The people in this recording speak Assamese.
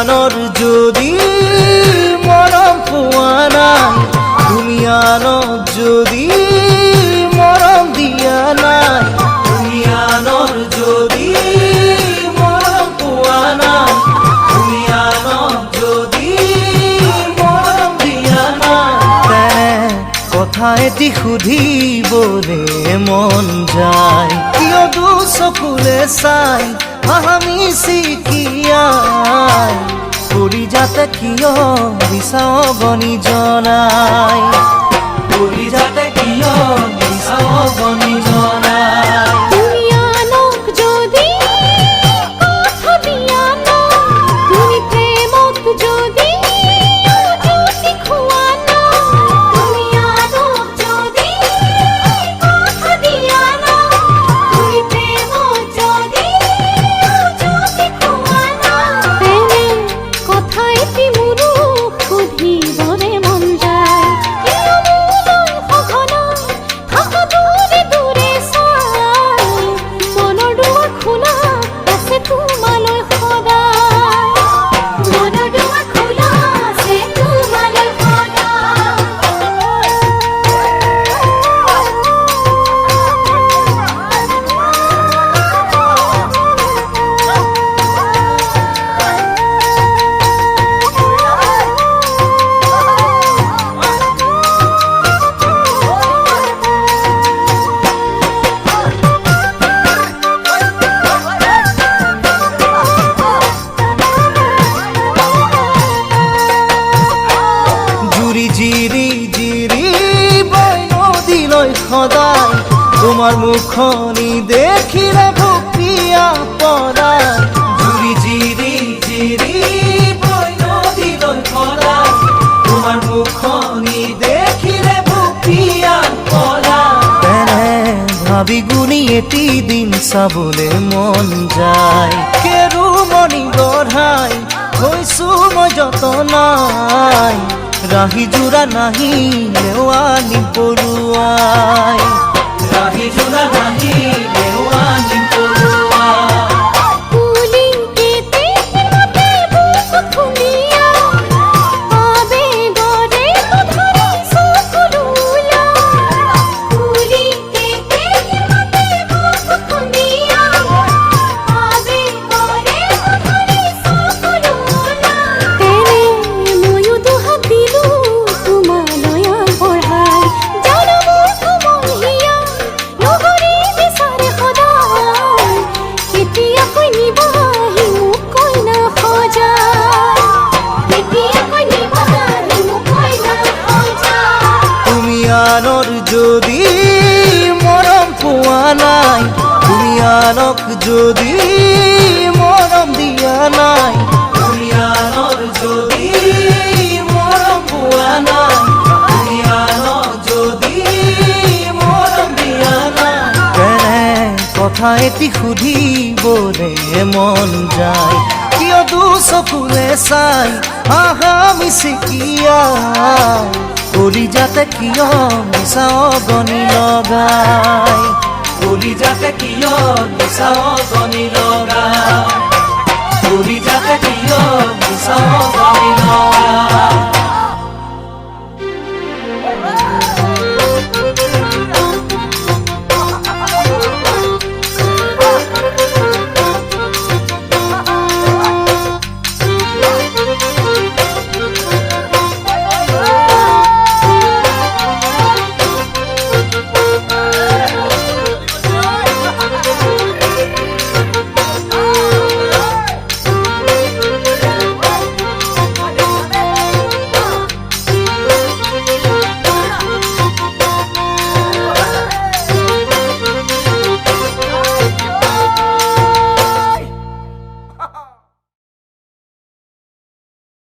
আনৰ যদি মৰম পোৱা নাই, তুমি আনক যদি মৰম দিয়া নাই, তুমি আনৰ যদি মৰম পোৱা নাই, তুমি আনক যদি মৰম দিয়া নাই, তেনে কথা এটি সুধিবলে মন যায়। কিয় দুচকুলে চাই হাহামি চিকিয়াই, কৰি যাতে কিয় বিচাও বনি জনাই, কৰি যাতে কিয় বিচাও বনি জনাই। তুমি আনক যদি কথা দিয়া নাই, তুমি প্ৰেমক যদি জ্যোতি খোৱা নাই, তুমি আনক যদি কথা দিয়া নাই, তুমি প্ৰেমক যদি জ্যোতি খোৱা নাই, তেনে কথা এটি মোৰো সুধিবলে মন যায়। কিয় মোলৈ সঘনাই থাকা দূৰে দূৰে চাই, মনৰ দুৱাৰ খোলা আছে তোমালৈ সদায়, মনৰ দুৱাৰ খোলা আছে তোমালৈ জুৰি জিৰি জিৰি বৈ নদীলৈ সদায়, তোমাৰ মুখনি দেখিলে ভুপিয়া পৰাই। জুৰি জিৰি জিৰি বৈ নদীলৈ সদায়, তোমাৰ মুখনি দেখিলে ভুপিয়া পৰাই। তেনে ভাবি গুণি এটি দিন চাবলে মন যায়। কেৰুমণি গঢ়াই হৈছো মই যতনাই, ৰাহি জোৰা নাহি লেৱানি পৰুৱাই, ৰাহি জোৰা নাহি লেৱানি পৰুৱাই। কুলিংকেতে মাতে বুক খুলিয়া, আবেগৰে ধৰি চকুলো ওলাই, কুলিংকেতে মাতে বুক খুলিয়া, আবেগৰে ধৰি চকুলো ওলাই, তেনে ময়ো দুহাত দিলো তোমালৈ আগবঢ়াই, জানো মোৰ কোমল হিয়া নগৰী বিচাৰে সদায়, কেতিয়াকৈ নিবাহি মোক কইনা সজাই, কেতিয়াকৈ নিবাহি মোক কইনা সজাই। তুমি আনৰ যদি মৰম পোৱা নাই, তুমি আনক যদি মৰম দিয়া নাই, তুমি আনৰ যদি মৰম পোৱা নাই, তুমি আনক যদি মৰম দিয়া নাই, তেনে কথা এটি সুধিবলে মন যায়। কিয় দুচকুলে চাই হাহামি চিকিয়াই, কৰি যাতে কিয় বিচাও গনি লগাই, কৰি যাতে কিয় বিচাও গনি লগাই, কৰি যাতে কিয় বিচাও গনি লগাই।